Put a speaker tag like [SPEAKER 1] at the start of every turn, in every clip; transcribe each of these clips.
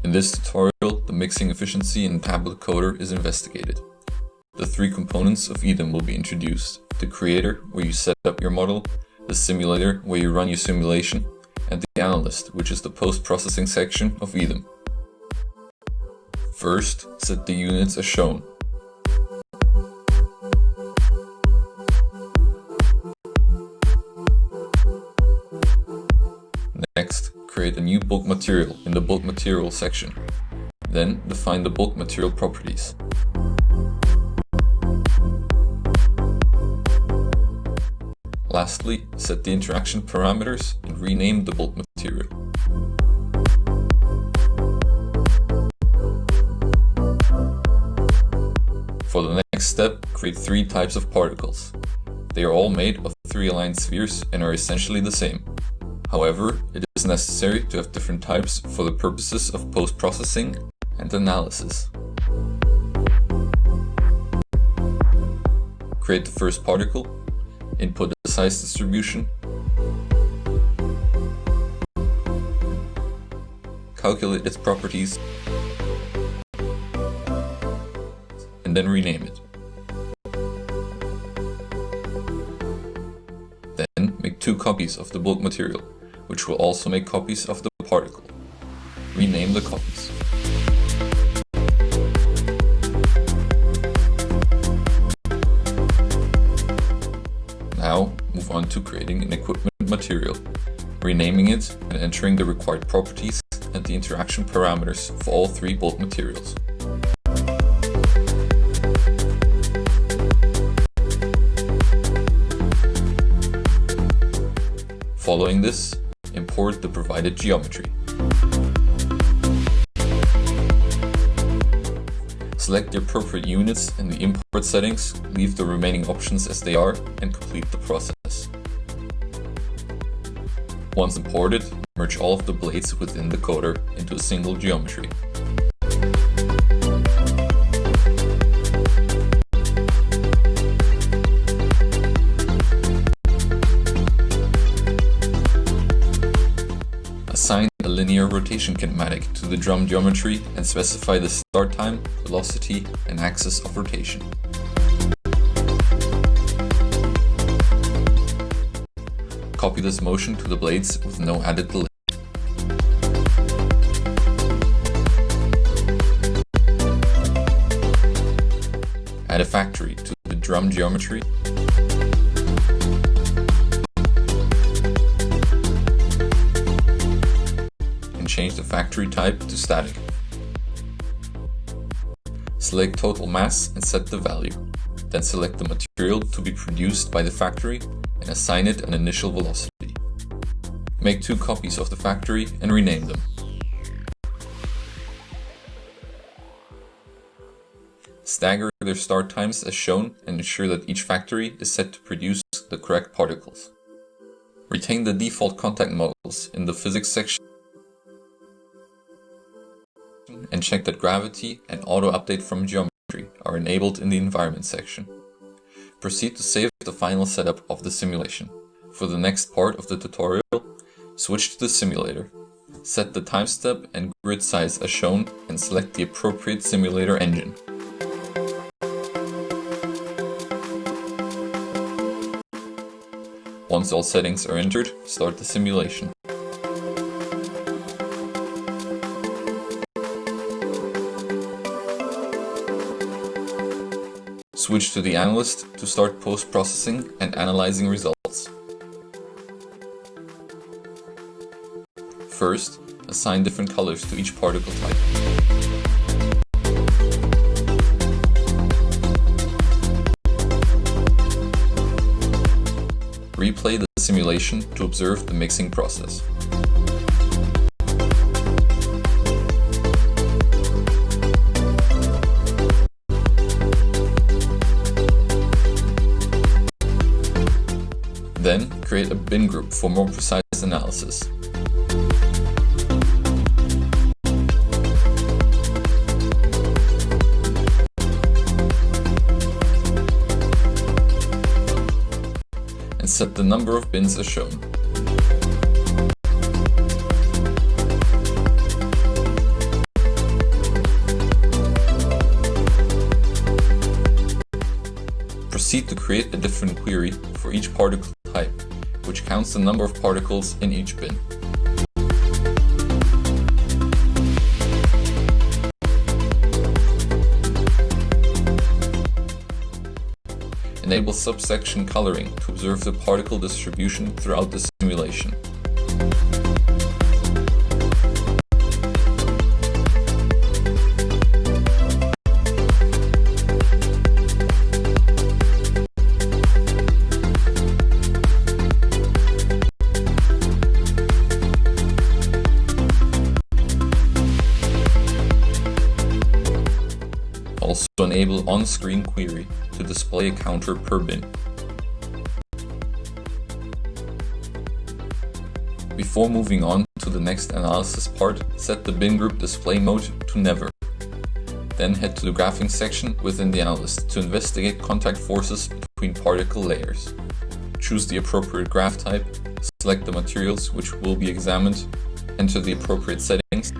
[SPEAKER 1] In this tutorial, the mixing efficiency in tablet coder is investigated. The three components of EDEM will be introduced: the creator, where you set up your model, the simulator, where you run your simulation, and the analyst, which is the post-processing section of EDEM. First, set the units as shown. Next, create a new bulk material in the bulk material section. Then, define the bulk material properties. Lastly, set the interaction parameters and rename the bulk material. For the next step, create three types of particles. They are all made of three aligned spheres and are essentially the same. However, it is necessary to have different types for the purposes of post-processing and analysis. Create the first particle, input the size distribution, calculate its properties, and then rename it. Then make two copies of the bulk material, which will also make copies of the particle. Rename the copies. Now move on to creating an equipment material, renaming it and entering the required properties and the interaction parameters for all three bulk materials. Following this, import the provided geometry. Select the appropriate units in the import settings, leave the remaining options as they are, and complete the process. Once imported, merge all of the blades within the coder into a single geometry. Assign a linear rotation kinematic to the drum geometry and specify the start time, velocity, and axis of rotation. Copy this motion to the blades with no added delay. Add a factory to the drum geometry. Change the factory type to static. Select total mass and set the value. Then select the material to be produced by the factory and assign it an initial velocity. Make two copies of the factory and rename them. Stagger their start times as shown and ensure that each factory is set to produce the correct particles. Retain the default contact models in the physics section and check that gravity and auto-update from geometry are enabled in the environment section. Proceed to save the final setup of the simulation. For the next part of the tutorial, switch to the simulator. Set the time step and grid size as shown and select the appropriate simulator engine. Once all settings are entered, start the simulation. Switch to the analyst to start post-processing and analyzing results. First, assign different colors to each particle type. Replay the simulation to observe the mixing process. Then, create a bin group for more precise analysis. And set the number of bins as shown. create a different query for each particle type, which counts the number of particles in each bin. Enable subsection coloring to observe the particle distribution throughout the simulation. Also enable on-screen query to display a counter per bin. Before moving on to the next analysis part, set the bin group display mode to never. Then head to the graphing section within the analyst to investigate contact forces between particle layers. Choose the appropriate graph type, select the materials which will be examined, enter the appropriate settings,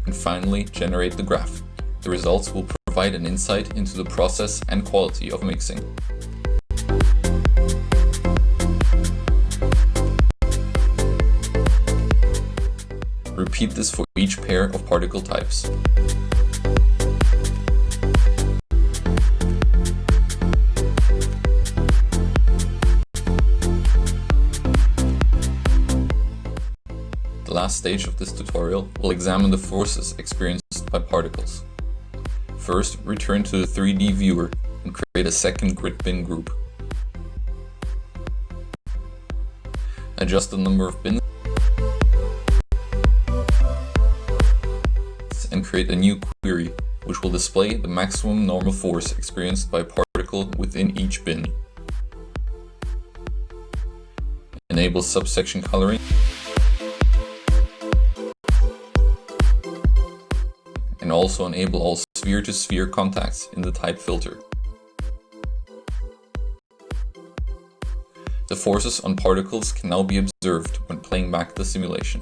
[SPEAKER 1] and finally generate the graph. The results will provide an insight into the process and quality of mixing. Repeat this for each pair of particle types. The last stage of this tutorial will examine the forces experienced by particles. First, return to the 3D viewer and create a second grid bin group. Adjust the number of bins and create a new query which will display the maximum normal force experienced by a particle within each bin. Enable subsection coloring and also enable all sphere-to-sphere contacts in the type filter. The forces on particles can now be observed when playing back the simulation.